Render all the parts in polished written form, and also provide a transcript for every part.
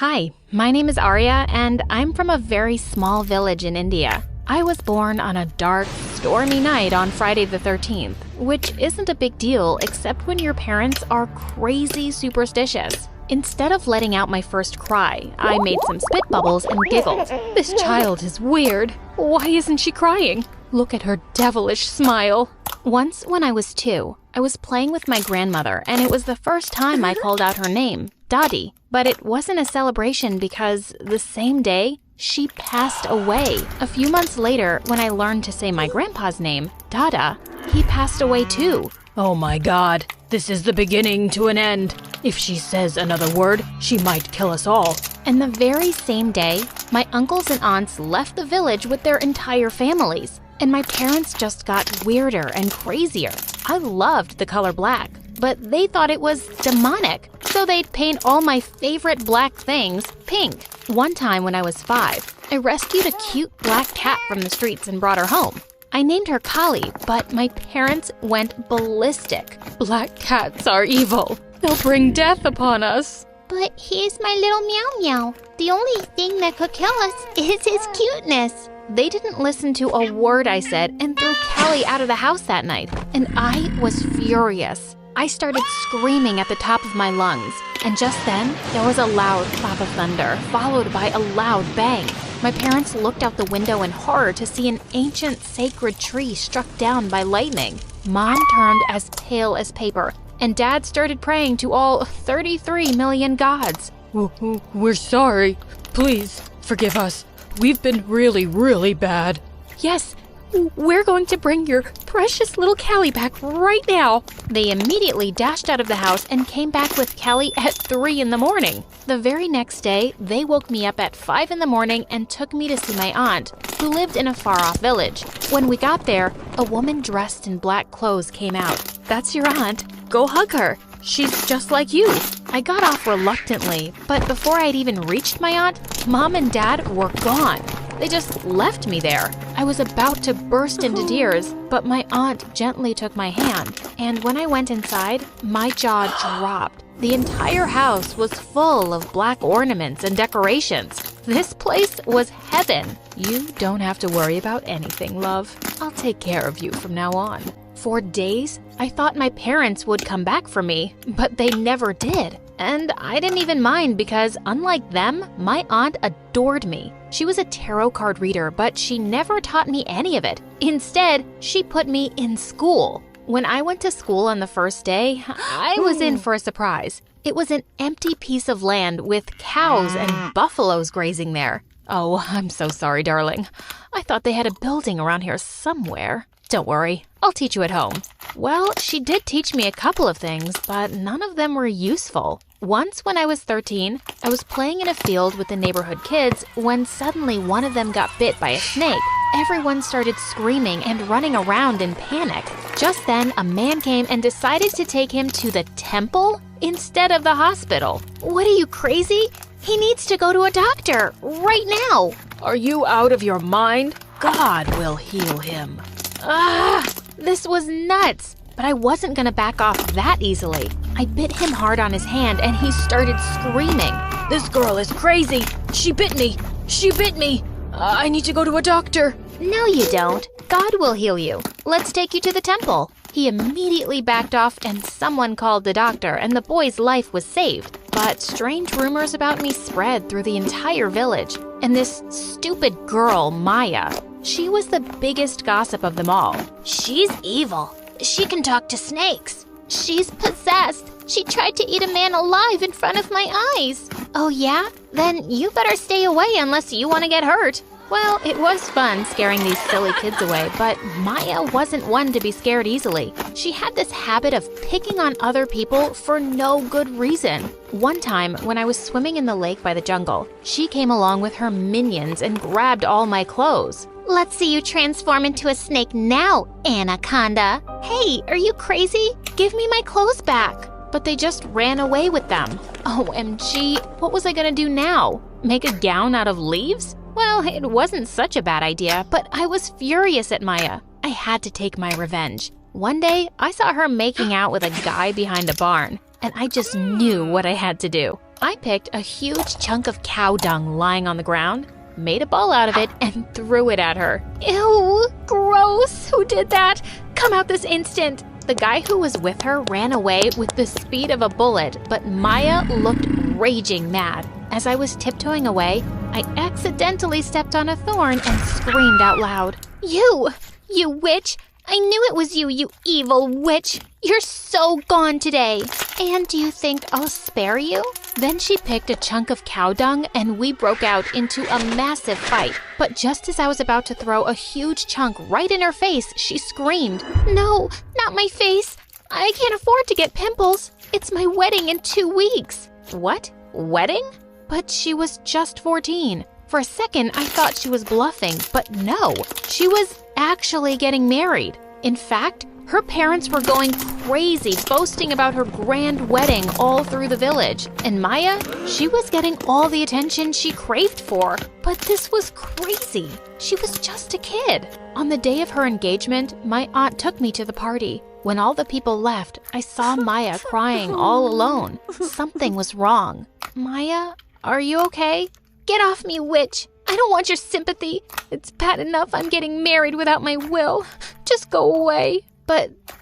Hi, my name is Arya, and I'm from a very small village in India. I was born on a dark, stormy night on Friday the 13th, which isn't a big deal except when your parents are crazy superstitious. Instead of letting out my first cry, I made some spit bubbles and giggled. This child is weird. Why isn't she crying? Look at her devilish smile. Once when I was 2, I was playing with my grandmother, and it was the first time I called out her name, Dadi. But it wasn't a celebration because the same day, she passed away. A few months later, when I learned to say my grandpa's name, Dada, he passed away too. Oh my God, this is the beginning to an end. If she says another word, she might kill us all. And the very same day, my uncles and aunts left the village with their entire families. And my parents just got weirder and crazier. I loved the color black, but they thought it was demonic. So they'd paint all my favorite black things pink. One time when I was 5, I rescued a cute black cat from the streets and brought her home. I named her Kali, but my parents went ballistic. Black cats are evil. They'll bring death upon us. But he's my little meow meow. The only thing that could kill us is his cuteness. They didn't listen to a word I said and threw Callie out of the house that night. And I was furious. I started screaming at the top of my lungs. And just then, there was a loud clap of thunder, followed by a loud bang. My parents looked out the window in horror to see an ancient sacred tree struck down by lightning. Mom turned as pale as paper, and Dad started praying to all 33 million gods. We're sorry. Please, forgive us. We've been really bad. Yes, we're going to bring your precious little Callie back right now. They immediately dashed out of the house and came back with Callie at 3 in the morning. The very next day, they woke me up at 5 in the morning and took me to see my aunt, who lived in a far-off village. When we got there, a woman dressed in black clothes came out. That's your aunt. Go hug her. She's just like you. I got off reluctantly, but before I'd even reached my aunt, Mom and Dad were gone. They just left me there. I was about to burst into tears, but my aunt gently took my hand. And when I went inside, my jaw dropped. The entire house was full of black ornaments and decorations. This place was heaven. You don't have to worry about anything, love. I'll take care of you from now on. For days, I thought my parents would come back for me, but they never did. And I didn't even mind because, unlike them, my aunt adored me. She was a tarot card reader, but she never taught me any of it. Instead, she put me in school. When I went to school on the first day, I was in for a surprise. It was an empty piece of land with cows and buffaloes grazing there. Oh, I'm so sorry, darling. I thought they had a building around here somewhere. Don't worry, I'll teach you at home. Well, she did teach me a couple of things, but none of them were useful. Once when I was 13, I was playing in a field with the neighborhood kids when suddenly one of them got bit by a snake. Everyone started screaming and running around in panic. Just then, a man came and decided to take him to the temple instead of the hospital. What are you, crazy? He needs to go to a doctor right now. Are you out of your mind? God will heal him. This was nuts, but I wasn't gonna back off that easily. I bit him hard on his hand and he started screaming. This girl is crazy. She bit me. She bit me. I need to go to a doctor. No, you don't. God will heal you. Let's take you to the temple. He immediately backed off and someone called the doctor and the boy's life was saved. But strange rumors about me spread through the entire village. And this stupid girl, Maya, she was the biggest gossip of them all. She's evil. She can talk to snakes. She's possessed. She tried to eat a man alive in front of my eyes. Oh yeah? Then you better stay away unless you want to get hurt. Well, it was fun scaring these silly kids away, but Maya wasn't one to be scared easily. She had this habit of picking on other people for no good reason. One time, when I was swimming in the lake by the jungle, she came along with her minions and grabbed all my clothes. Let's see you transform into a snake now, Anaconda. Hey, are you crazy? Give me my clothes back. But they just ran away with them. OMG, what was I gonna do now? Make a gown out of leaves? Well, it wasn't such a bad idea, but I was furious at Maya. I had to take my revenge. One day, I saw her making out with a guy behind a barn, and I just knew what I had to do. I picked a huge chunk of cow dung lying on the ground, made a ball out of it, and threw it at her. Ew, gross! Who did that? Come out this instant! The guy who was with her ran away with the speed of a bullet, but Maya looked raging mad. As I was tiptoeing away, I accidentally stepped on a thorn and screamed out loud. You witch! I knew it was you, you evil witch! You're so gone today! And do you think I'll spare you? Then she picked a chunk of cow dung and we broke out into a massive fight. But just as I was about to throw a huge chunk right in her face, she screamed, "No, not my face! I can't afford to get pimples! It's my wedding in 2 weeks!" What? Wedding? But she was just 14. For a second, I thought she was bluffing, but no, she was actually getting married. In fact, her parents were going crazy, boasting about her grand wedding all through the village. And Maya, she was getting all the attention she craved for. But this was crazy. She was just a kid. On the day of her engagement, my aunt took me to the party. When all the people left, I saw Maya crying all alone. Something was wrong. Maya, are you okay? Get off me, witch! I don't want your sympathy. It's bad enough I'm getting married without my will. Just go away.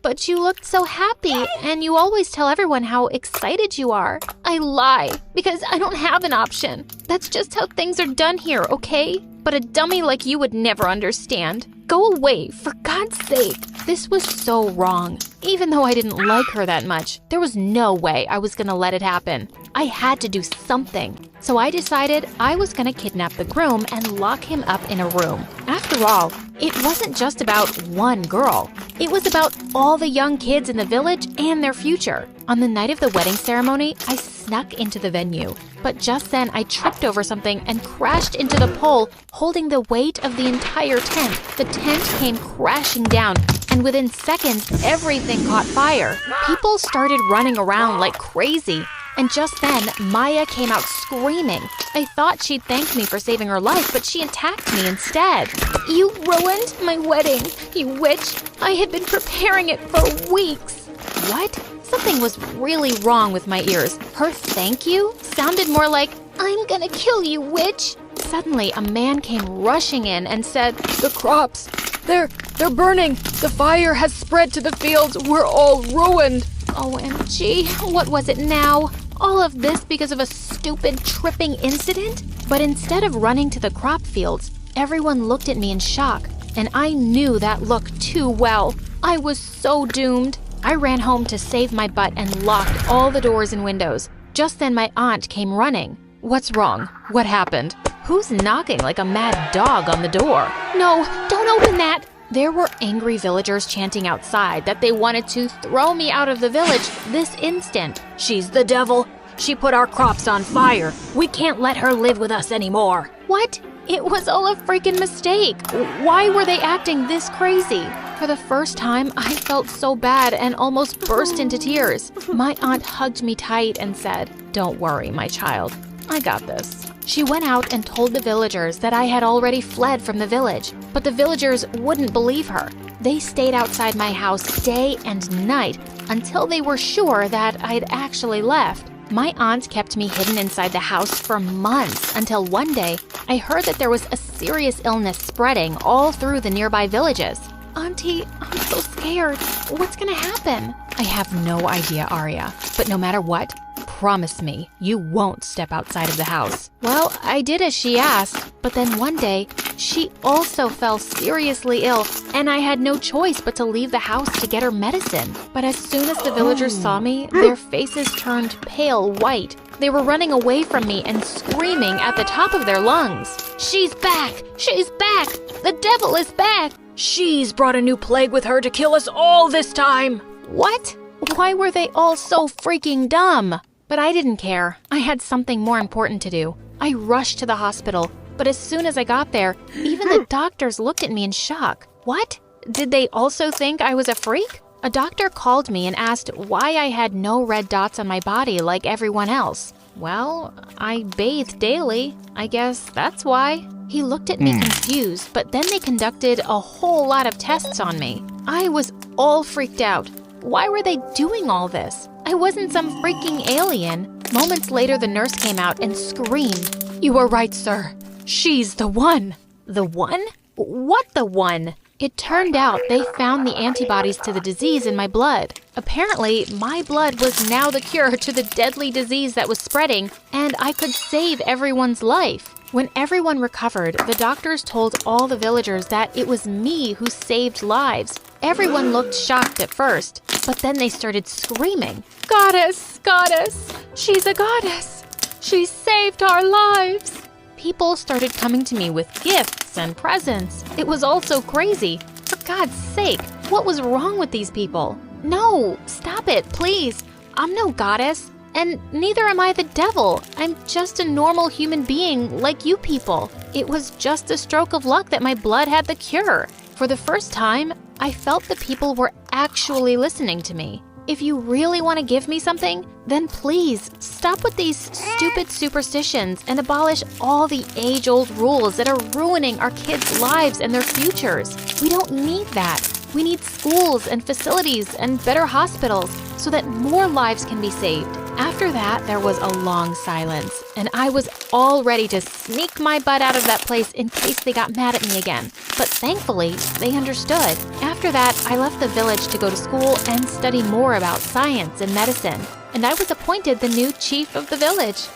But you looked so happy, and you always tell everyone how excited you are. I lie, because I don't have an option. That's just how things are done here, okay? But a dummy like you would never understand. Go away, for God's sake. This was so wrong. Even though I didn't like her that much, there was no way I was gonna let it happen. I had to do something. So I decided I was gonna kidnap the groom and lock him up in a room. After all, it wasn't just about one girl. It was about all the young kids in the village and their future. On the night of the wedding ceremony, I snuck into the venue. But just then, I tripped over something and crashed into the pole, holding the weight of the entire tent. The tent came crashing down, and within seconds, everything caught fire. People started running around like crazy. And just then, Maya came out screaming. I thought she'd thank me for saving her life, but she attacked me instead. You ruined my wedding, you witch. I had been preparing it for weeks. What? Something was really wrong with my ears. Her thank you sounded more like, I'm gonna kill you, witch. Suddenly, a man came rushing in and said, The crops, they're burning. The fire has spread to the fields. We're all ruined. OMG, what was it now? All of this because of a stupid tripping incident? But instead of running to the crop fields, everyone looked at me in shock, and I knew that look too well. I was so doomed. I ran home to save my butt and locked all the doors and windows. Just then my aunt came running. What's wrong? What happened? Who's knocking like a mad dog on the door? No, don't open that! There were angry villagers chanting outside that they wanted to throw me out of the village this instant. She's the devil. She put our crops on fire. We can't let her live with us anymore. What? It was all a freaking mistake. Why were they acting this crazy? For the first time, I felt so bad and almost burst into tears. My aunt hugged me tight and said, Don't worry, my child. I got this. She went out and told the villagers that I had already fled from the village, but the villagers wouldn't believe her. They stayed outside my house day and night until they were sure that I'd actually left. My aunt kept me hidden inside the house for months until one day I heard that there was a serious illness spreading all through the nearby villages. Auntie, I'm so scared. What's gonna happen? I have no idea, Arya, but no matter what, promise me you won't step outside of the house. Well, I did as she asked, but then one day, she also fell seriously ill, and I had no choice but to leave the house to get her medicine. But as soon as the villagers saw me, their faces turned pale white. They were running away from me and screaming at the top of their lungs. She's back! She's back! The devil is back! She's brought a new plague with her to kill us all this time! What? Why were they all so freaking dumb? But I didn't care. I had something more important to do. I rushed to the hospital, but as soon as I got there, even the doctors looked at me in shock. What? Did they also think I was a freak? A doctor called me and asked why I had no red dots on my body like everyone else. Well, I bathed daily. I guess that's why. He looked at me confused, but then they conducted a whole lot of tests on me. I was all freaked out. Why were they doing all this? I wasn't some freaking alien. Moments later, the nurse came out and screamed. You are right, sir. She's the one. The one? What the one? It turned out they found the antibodies to the disease in my blood. Apparently, my blood was now the cure to the deadly disease that was spreading, and I could save everyone's life. When everyone recovered, the doctors told all the villagers that it was me who saved lives. Everyone looked shocked at first, but then they started screaming, Goddess, goddess, she's a goddess. She saved our lives. People started coming to me with gifts and presents. It was all so crazy. For God's sake, what was wrong with these people? No, stop it, please. I'm no goddess, and neither am I the devil. I'm just a normal human being like you people. It was just a stroke of luck that my blood had the cure. For the first time, I felt the people were actually listening to me. If you really want to give me something, then please stop with these stupid superstitions and abolish all the age-old rules that are ruining our kids' lives and their futures. We don't need that. We need schools and facilities and better hospitals so that more lives can be saved. After that, there was a long silence, and I was all ready to sneak my butt out of that place in case they got mad at me again. But thankfully, they understood. After that, I left the village to go to school and study more about science and medicine, and I was appointed the new chief of the village.